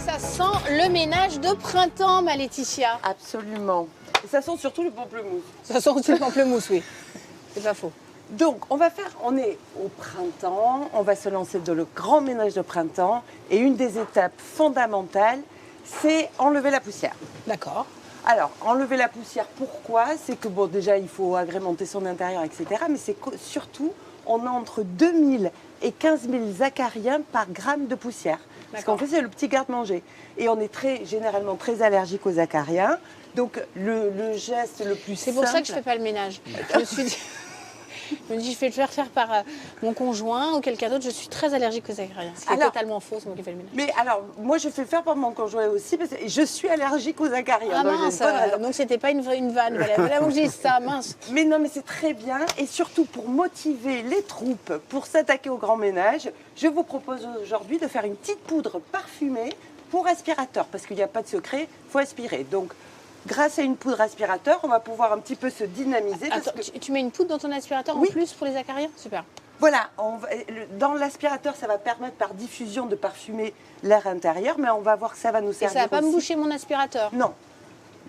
Ça sent le ménage de printemps, ma Laetitia. Absolument. Et ça sent surtout le pamplemousse. Ça sent aussi le pamplemousse, oui. C'est pas faux. Donc, on est au printemps, on va se lancer dans le grand ménage de printemps. Et une des étapes fondamentales, c'est enlever la poussière. D'accord. Alors, enlever la poussière, pourquoi? C'est que, bon, déjà, il faut agrémenter son intérieur, etc. Mais c'est surtout, on a entre 2000 et 15 000 acariens par gramme de poussière. Parce qu'en fait, c'est le petit garde-manger. Et on est généralement très allergique aux acariens. Donc, le geste le plus simple... C'est pour ça que je ne fais pas le ménage. Je me suis dit... Je me dis, je vais le faire par mon conjoint ou quelqu'un d'autre. Je suis très allergique aux acariens. C'est totalement faux, c'est moi qui fais le ménage. Mais alors, moi, je fais le faire par mon conjoint aussi, parce que je suis allergique aux acariens. Ah mince, donc c'était pas une vanne. Voilà où j'ai ça, mince. Mais non, mais c'est très bien. Et surtout, pour motiver les troupes pour s'attaquer au grand ménage, je vous propose aujourd'hui de faire une petite poudre parfumée pour aspirateur. Parce qu'il n'y a pas de secret, il faut aspirer. Donc, grâce à une poudre aspirateur, on va pouvoir un petit peu se dynamiser. Attends, tu mets une poudre dans ton aspirateur en plus pour les acariens? Super. Voilà, dans l'aspirateur, ça va permettre par diffusion de parfumer l'air intérieur, mais on va voir que ça va nous servir. Et ça ne va pas me boucher mon aspirateur? Non.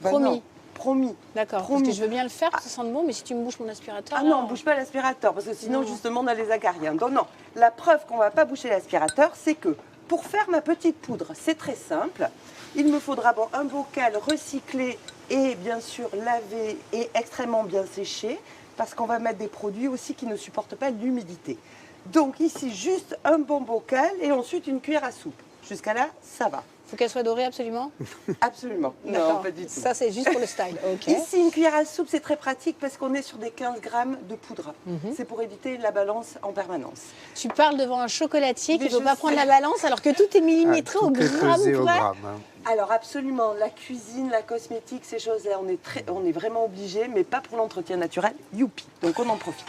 Promis. Non. Promis. D'accord, parce que je veux bien le faire, ça sent bon, mais si tu me bouches mon aspirateur... Ah non, on ne bouge pas l'aspirateur, parce que sinon, justement, on a les acariens. Donc non, la preuve qu'on ne va pas boucher l'aspirateur, c'est que pour faire ma petite poudre, c'est très simple. Il me faudra un bocal recyclé et bien sûr lavé et extrêmement bien séché, parce qu'on va mettre des produits aussi qui ne supportent pas l'humidité. Donc ici, juste un bon bocal et ensuite une cuillère à soupe. Jusqu'à là, ça va. Il faut qu'elle soit dorée absolument? Absolument. Non, pas du tout. Ça, c'est juste pour le style. Okay. Ici, une cuillère à soupe, c'est très pratique parce qu'on est sur des 15 grammes de poudre. C'est pour éviter la balance en permanence. Tu parles devant un chocolatier qui ne veut pas prendre la balance alors que tout est millimétré au gramme près. Alors absolument, la cuisine, la cosmétique, ces choses-là, on est vraiment obligé, mais pas pour l'entretien naturel. Youpi. Donc on en profite.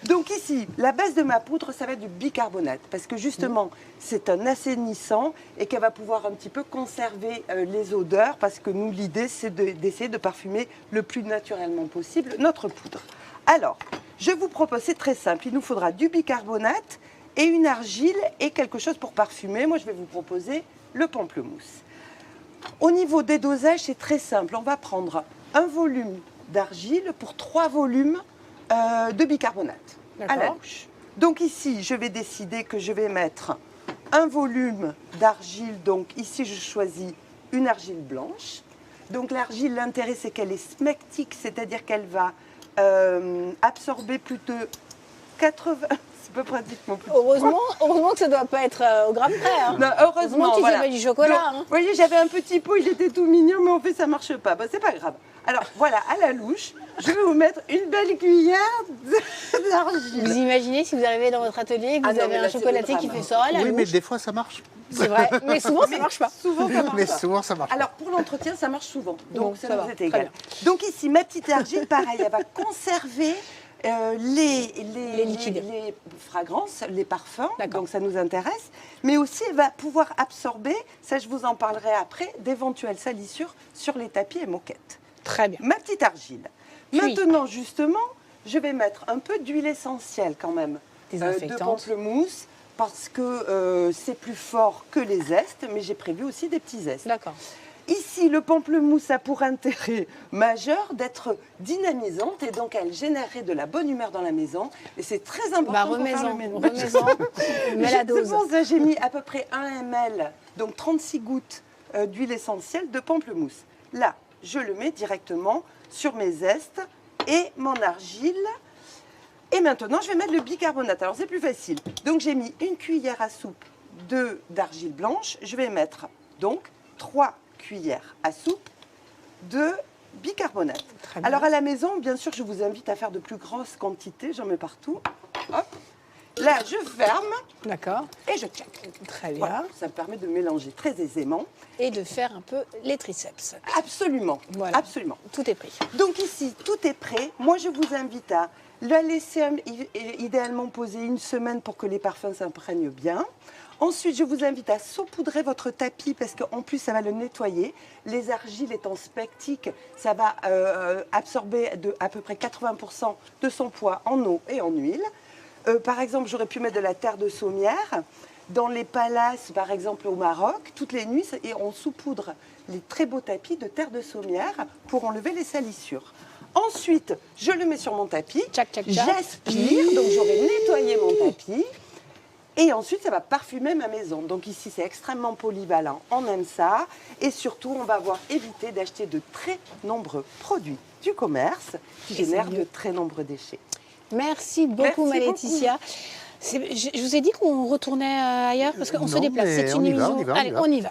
Donc ici, la base de ma poudre, ça va être du bicarbonate, parce que justement, c'est un assainissant et qu'elle va pouvoir un petit peu conserver les odeurs, parce que nous, l'idée, c'est d'essayer de parfumer le plus naturellement possible notre poudre. Alors, je vous propose, c'est très simple, il nous faudra du bicarbonate et une argile et quelque chose pour parfumer. Moi, je vais vous proposer le pamplemousse. Au niveau des dosages, c'est très simple. On va prendre un volume d'argile pour 3 volumes de bicarbonate à la louche. Donc ici, je vais décider que je vais mettre un volume d'argile. Donc ici, je choisis une argile blanche. Donc l'argile, l'intérêt, c'est qu'elle est smectique, c'est-à-dire qu'elle va absorber plus de 80... C'est pas pratiquement plus. Heureusement que ça ne doit pas être au gramme près. Hein. Non, heureusement qu'ils avaient du chocolat. Vous voyez, j'avais un petit pot, il était tout mignon, mais en fait, ça ne marche pas. C'est pas grave. Alors, voilà, à la louche, je vais vous mettre une belle cuillère d'argile. Vous imaginez si vous arrivez dans votre atelier et que vous avez un chocolatier qui fait ça à la louche? Oui, mais des fois, ça marche. C'est vrai, mais souvent, ça ne marche pas. Souvent, ça marche mais pas. souvent, ça marche. Alors, pour l'entretien, ça marche souvent. Donc, ça nous est Très égal. bien. Donc, ici, ma petite argile, pareil, elle va conserver les fragrances, les parfums, donc ça nous intéresse, mais aussi elle va pouvoir absorber, ça je vous en parlerai après, d'éventuelles salissures sur les tapis et moquettes. Très bien. Ma petite argile. Maintenant, justement, je vais mettre un peu d'huile essentielle quand même, de pamplemousse, parce que c'est plus fort que les zestes, mais j'ai prévu aussi des petits zestes. D'accord. Ici, le pamplemousse a pour intérêt majeur d'être dynamisante et donc elle générerait de la bonne humeur dans la maison. Et c'est très important pour faire le ménage. Mets la dose. J'ai mis à peu près 1 ml, donc 36 gouttes d'huile essentielle de pamplemousse. Là, je le mets directement sur mes zestes et mon argile. Et maintenant, je vais mettre le bicarbonate. Alors, c'est plus facile. Donc, j'ai mis une cuillère à soupe d'argile blanche. Je vais mettre donc 3 cuillères à soupe de bicarbonate. Alors à la maison, bien sûr, je vous invite à faire de plus grosses quantités. J'en mets partout. Hop. Là, je ferme. D'accord. Et je check. Très bien. Voilà, ça me permet de mélanger très aisément. Et de faire un peu les triceps. Absolument. Voilà. Absolument. Tout est pris. Donc ici, tout est prêt. Moi, je vous invite à la laisser idéalement poser 1 semaine pour que les parfums s'imprègnent bien. Ensuite, je vous invite à saupoudrer votre tapis parce qu'en plus, ça va le nettoyer. Les argiles étant spectiques, ça va absorber à peu près 80% de son poids en eau et en huile. Par exemple, j'aurais pu mettre de la terre de saumière. Dans les palaces, par exemple au Maroc, toutes les nuits, et on saupoudre les très beaux tapis de terre de saumière pour enlever les salissures. Ensuite, je le mets sur mon tapis, j'aspire, donc j'aurai nettoyé mon tapis. Et ensuite, ça va parfumer ma maison. Donc ici, c'est extrêmement polyvalent. On aime ça. Et surtout, on va avoir évité d'acheter de très nombreux produits du commerce qui génèrent de très nombreux déchets. Merci beaucoup, Laetitia. Je vous ai dit qu'on retournait ailleurs parce qu'on se déplace. C'est une émission. Allez, on y va.